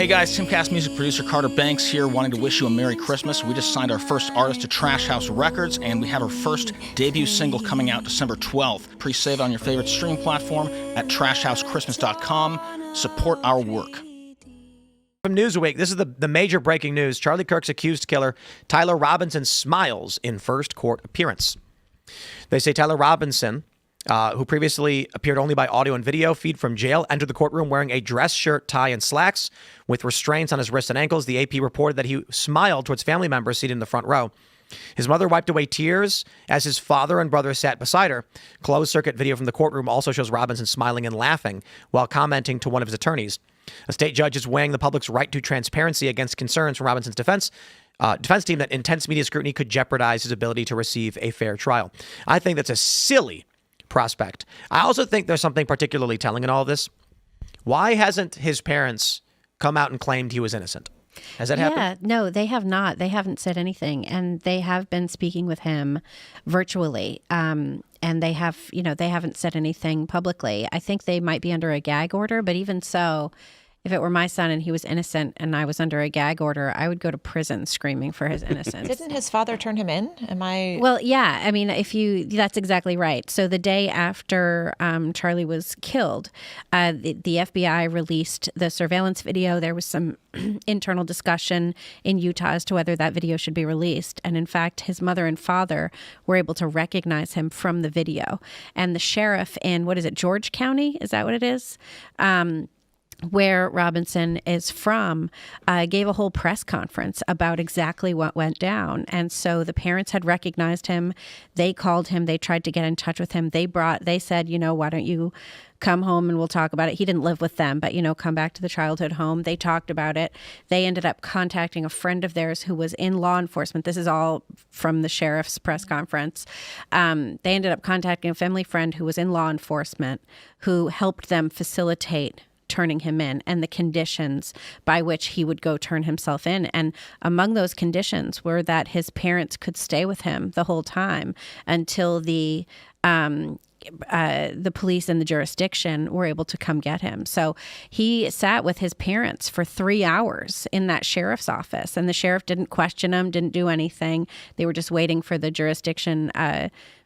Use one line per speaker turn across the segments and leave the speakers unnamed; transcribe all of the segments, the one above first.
Hey guys, Timcast music producer Carter Banks here, wanting to wish you a Merry Christmas. We just signed our first artist to Trash House Records, and we have our first debut single coming out December 12th. Pre-save it on your favorite stream platform at trashhousechristmas.com. Support our work.
From Newsweek, this is the major breaking news. Charlie Kirk's accused killer, Tyler Robinson, smiles in first court appearance. They say Tyler Robinson, who previously appeared only by audio and video feed from jail, entered the courtroom wearing a dress shirt, tie, and slacks with restraints on his wrists and ankles. The AP reported that he smiled towards family members seated in the front row. His mother wiped away tears as his father and brother sat beside her. Closed-circuit video from the courtroom also shows Robinson smiling and laughing while commenting to one of his attorneys. A state judge is weighing the public's right to transparency against concerns from Robinson's defense team that intense media scrutiny could jeopardize his ability to receive a fair trial. I think that's a silly prospect. I also think there's something particularly telling in all of this. Why hasn't his parents come out and claimed he was innocent? Has that happened?
Yeah, no, they have not. They haven't said anything, and they have been speaking with him virtually. And they have, they haven't said anything publicly. I think they might be under a gag order, but even so, if it were my son and he was innocent and I was under a gag order, I would go to prison screaming for his innocence.
Didn't his father turn him in?
Well, yeah. I mean, that's exactly right. So the day after Charlie was killed, the FBI released the surveillance video. There was some internal discussion in Utah as to whether that video should be released. And in fact, his mother and father were able to recognize him from the video. And the sheriff in, George County? Is that what it is? Where Robinson is from, gave a whole press conference about exactly what went down. And so the parents had recognized him. They called him. They tried to get in touch with him. They said, why don't you come home and we'll talk about it. He didn't live with them, but, come back to the childhood home. They talked about it. They ended up contacting a friend of theirs who was in law enforcement. This is all from the sheriff's press conference. They ended up contacting a family friend who was in law enforcement who helped them facilitate turning him in and the conditions by which he would go turn himself in. And among those conditions were that his parents could stay with him the whole time until the police in the jurisdiction were able to come get him. So he sat with his parents for 3 hours in that sheriff's office, and the sheriff didn't question him, didn't do anything. They were just waiting for the jurisdiction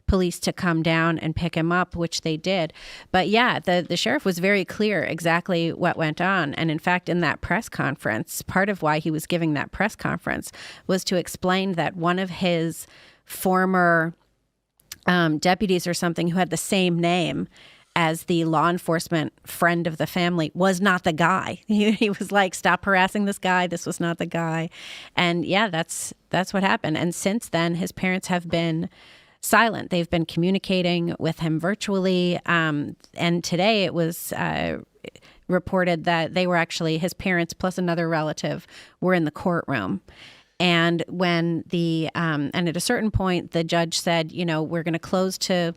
police to come down and pick him up, which they did. But yeah, the sheriff was very clear exactly what went on. And in fact, in that press conference, part of why he was giving that press conference was to explain that one of his former deputies or something who had the same name as the law enforcement friend of the family was not the guy. He was like, stop harassing this guy. This was not the guy. And yeah, that's what happened. And since then, his parents have been silent. They've been communicating with him virtually. And today it was reported that they were actually, his parents plus another relative were in the courtroom. And when and at a certain point, the judge said, we're going to close to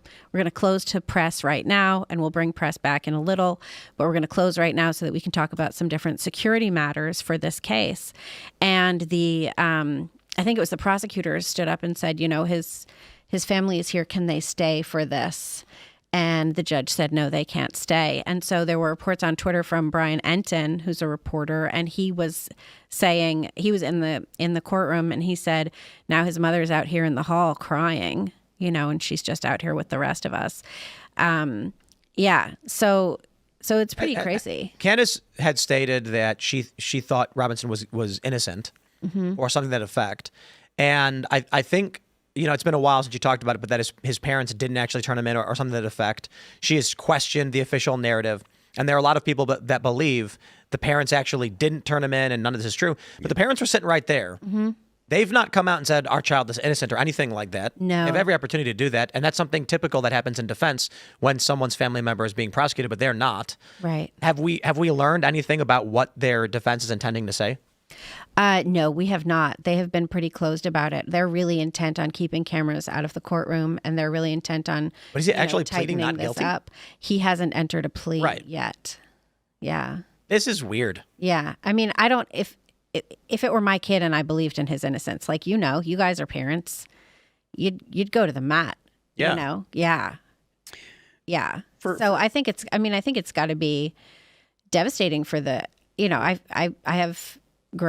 press right now, and we'll bring press back in a little, but we're going to close right now so that we can talk about some different security matters for this case. And I think it was the prosecutors stood up and said, his family is here. Can they stay for this? And the judge said, no, they can't stay. And so there were reports on Twitter from Brian Enton, who's a reporter, and he was saying, he was in the courtroom, and he said, now his mother's out here in the hall crying, and she's just out here with the rest of us. Yeah. So it's pretty crazy.
Candace had stated that she thought Robinson was innocent, or something to that effect. And I think, it's been a while since you talked about it, but that his parents didn't actually turn him in or something to that effect. She has questioned the official narrative. And there are a lot of people that believe the parents actually didn't turn him in and none of this is true. But the parents were sitting right there. Mm-hmm. They've not come out and said our child is innocent or anything like that.
No.
They have every opportunity to do that. And that's something typical that happens in defense when someone's family member is being prosecuted, but they're not.
Right.
Have we learned anything about what their defense is intending to say?
No, we have not. They have been pretty closed about it. They're really intent on keeping cameras out of the courtroom, and they're really intent on.
But is he actually pleading not guilty?
He hasn't entered a plea yet. Yeah.
This is weird.
Yeah. I mean, I don't. If it were my kid and I believed in his innocence, like you guys are parents, you'd go to the mat.
Yeah.
Yeah. Yeah. So I think it's got to be devastating for the I have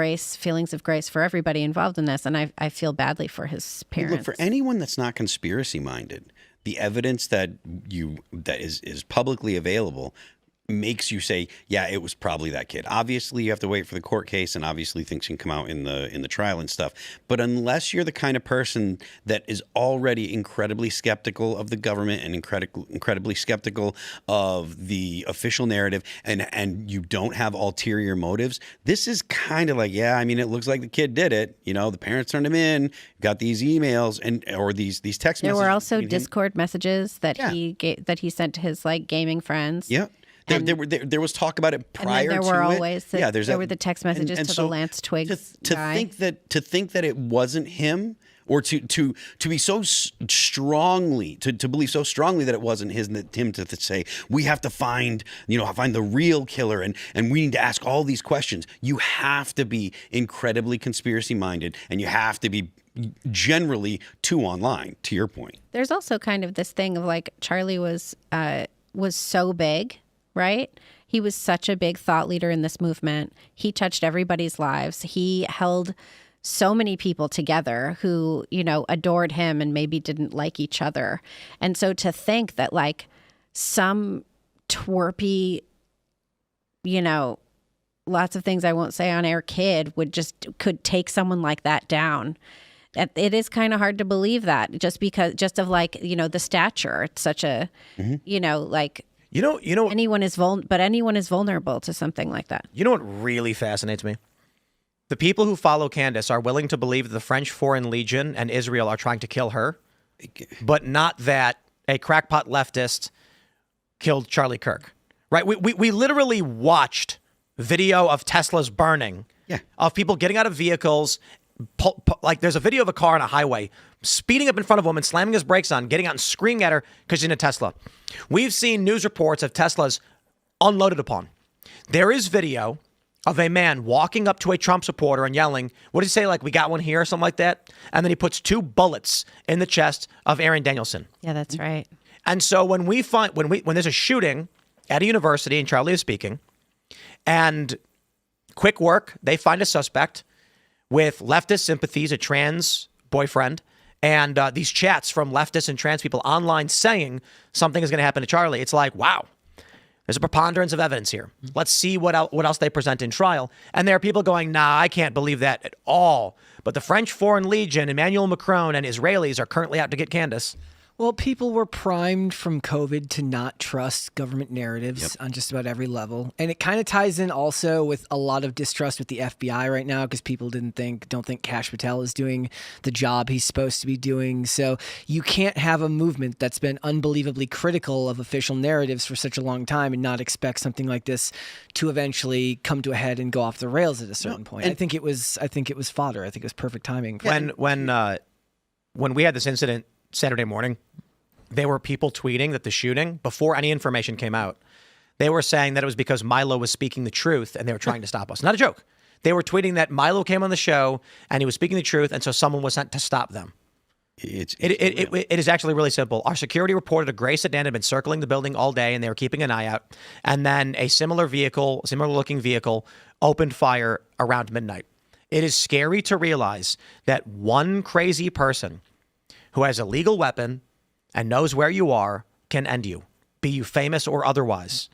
feelings of grace for everybody involved in this, and I feel badly for his parents.
Look, for anyone that's not conspiracy minded, the evidence that is publicly available makes you say, yeah, it was probably that kid. Obviously, you have to wait for the court case, and obviously things can come out in the trial and stuff. But unless you're the kind of person that is already incredibly skeptical of the government and incredibly skeptical of the official narrative, and you don't have ulterior motives, this is kind of like, yeah, I mean, it looks like the kid did it. The parents turned him in, got these emails or these text messages.
There were also Discord messages that he sent to his gaming friends.
Yeah. There was talk about it prior to it.
And then there were the text messages to the Lance Twiggs guy.
To think that it wasn't him, or to be so strongly to believe so strongly that it wasn't him to say we have to find the real killer and we need to ask all these questions. You have to be incredibly conspiracy minded, and you have to be generally too online. To your point,
there's also kind of this thing of Charlie was so big. Right? He was such a big thought leader in this movement. He touched everybody's lives. He held so many people together who, adored him and maybe didn't like each other. And so to think that some twerpy, lots of things I won't say on air kid could take someone like that down. It is kind of hard to believe that just of the stature. It's such a, anyone is vulnerable to something like that.
You know what really fascinates me? The people who follow Candace are willing to believe that the French Foreign Legion and Israel are trying to kill her, but not that a crackpot leftist killed Charlie Kirk. Right? We literally watched video of Teslas burning, of people getting out of vehicles. There's a video of a car on a highway speeding up in front of a woman, slamming his brakes on, getting out and screaming at her because she's in a Tesla. We've seen news reports of Teslas unloaded upon. There is video of a man walking up to a Trump supporter and yelling, what did he say, we got one here or something like that? And then he puts 2 bullets in the chest of Aaron Danielson.
Yeah, that's right.
And so when there's a shooting at a university and Charlie is speaking, and quick work, they find a suspect with leftist sympathies, a trans boyfriend, and these chats from leftists and trans people online saying something is going to happen to Charlie. It's like, wow, there's a preponderance of evidence here. Let's see what else they present in trial. And there are people going, nah, I can't believe that at all. But the French Foreign Legion, Emmanuel Macron, and Israelis are currently out to get Candace.
Well, people were primed from COVID to not trust government narratives on just about every level. And it kind of ties in also with a lot of distrust with the FBI right now because people don't think Kash Patel is doing the job he's supposed to be doing. So you can't have a movement that's been unbelievably critical of official narratives for such a long time and not expect something like this to eventually come to a head and go off the rails at a certain point. I think it was fodder. I think it was perfect timing.
When we had this incident Saturday morning, there were people tweeting that the shooting, before any information came out, they were saying that it was because Milo was speaking the truth and they were trying to stop us. Not a joke. They were tweeting that Milo came on the show and he was speaking the truth, and so someone was sent to stop them. It is actually really simple. Our security reported a gray sedan had been circling the building all day and they were keeping an eye out. And then a similar looking vehicle opened fire around midnight. It is scary to realize that one crazy person who has a legal weapon and knows where you are can end you, be you famous or otherwise.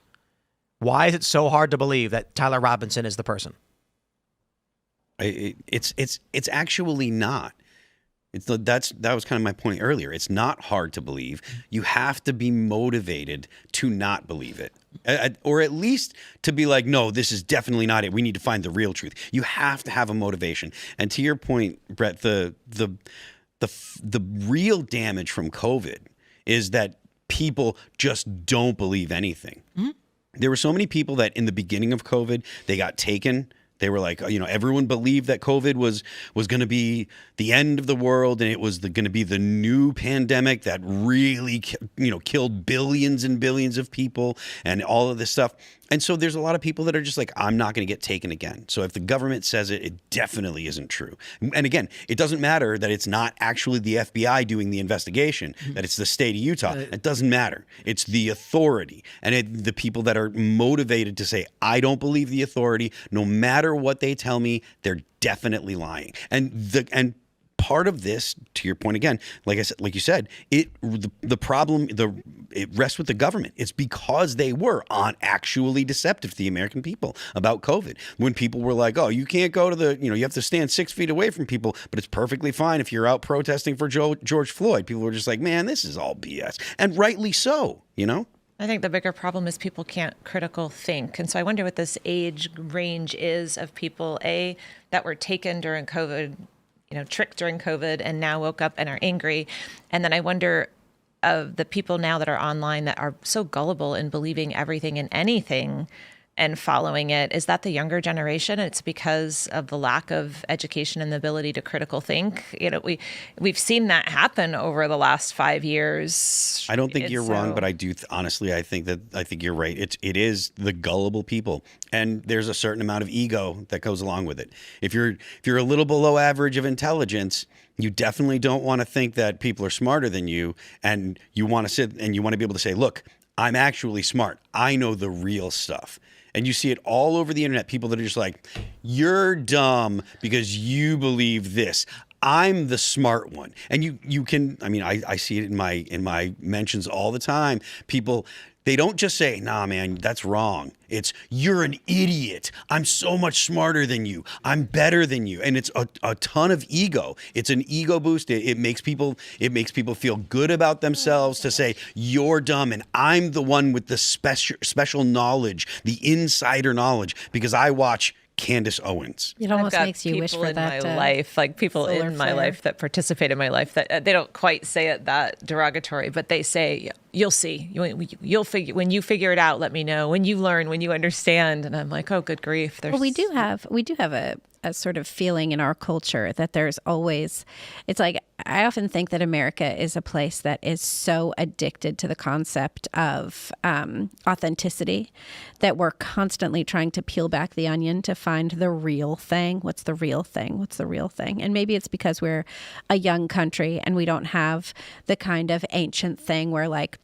Why is it so hard to believe that Tyler Robinson is the person?
It's actually not. That was kind of my point earlier. It's not hard to believe. You have to be motivated to not believe it, or at least to be like, no, this is definitely not it. We need to find the real truth. You have to have a motivation. And to your point, Brett, the real damage from COVID is that people just don't believe anything. Mm-hmm. There were so many people that in the beginning of COVID, they got taken. They were like, everyone believed that COVID was going to be the end of the world, and it was going to be the new pandemic that really, killed billions and billions of people and all of this stuff. And so there's a lot of people that are just like, I'm not going to get taken again. So if the government says it, it definitely isn't true. And again, it doesn't matter that it's not actually the FBI doing the investigation, that it's the state of Utah. It doesn't matter. It's the authority and the people that are motivated to say, I don't believe the authority. No matter what they tell me, they're definitely lying. And part of this, to your point again, like you said, the problem it rests with the government. It's because they were actually deceptive to the American people about COVID. When people were like, "Oh, you can't go to you have to stand 6 feet away from people, but it's perfectly fine if you're out protesting for George Floyd." People were just like, "Man, this is all BS," and rightly so.
I think the bigger problem is people can't critical think. And so I wonder what this age range is of people, that were taken during COVID, tricked during COVID and now woke up and are angry. And then I wonder of the people now that are online that are so gullible in believing everything and anything and following it. Is that the younger generation? It's because of the lack of education and the ability to critical think. We've seen that happen over the last 5 years.
I don't think you're wrong, but I do honestly. I think you're right. It is the gullible people, and there's a certain amount of ego that goes along with it. If you're a little below average of intelligence, you definitely don't want to think that people are smarter than you, and you want to sit and you want to be able to say, "Look, I'm actually smart. I know the real stuff." And you see it all over the internet. People that are just like, "You're dumb because you believe this. I'm the smart one." And you can. I mean, I see it in my mentions all the time. People. They don't just say, "Nah, man, that's wrong." It's, "You're an idiot. I'm so much smarter than you. I'm better than you." And it's a ton of ego. It's an ego boost. It makes people feel good about themselves to say, "You're dumb and I'm the one with the special knowledge, the insider knowledge, because I watch Candace Owens."
It almost makes you wish for that.
In my life, like people in my life that participate in my life, that they don't quite say it that derogatory, but they say, "You'll see. You'll figure when you figure it out. Let me know when you learn, when you understand." And I'm like, "Oh, good grief!"
Well, we do have a sort of feeling in our culture that there's always. It's like I often think that America is a place that is so addicted to the concept of authenticity that we're constantly trying to peel back the onion to find the real thing. What's the real thing? What's the real thing? And maybe it's because we're a young country and we don't have the kind of ancient thing where, like,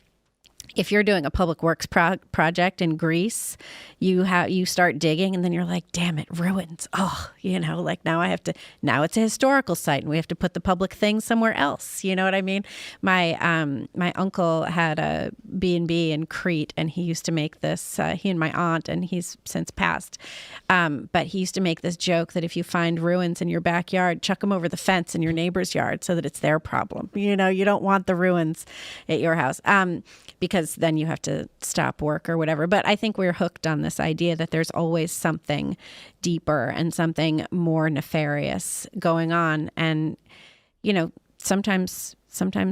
if you're doing a public works project in Greece, you start digging and then you're like, "Damn it, ruins." Oh, like now it's a historical site and we have to put the public thing somewhere else. You know what I mean? My uncle had a B&B in Crete and he used to make this, he and my aunt, and he's since passed. But he used to make this joke that if you find ruins in your backyard, chuck them over the fence in your neighbor's yard so that it's their problem. You don't want the ruins at your house. Because then you have to stop work or whatever. But I think we're hooked on this idea that there's always something deeper and something more nefarious going on. And, sometimes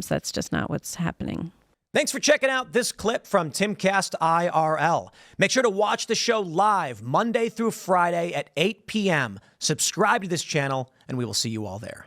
that's just not what's happening.
Thanks for checking out this clip from Timcast IRL. Make sure to watch the show live Monday through Friday at 8 p.m. Subscribe to this channel, and we will see you all there.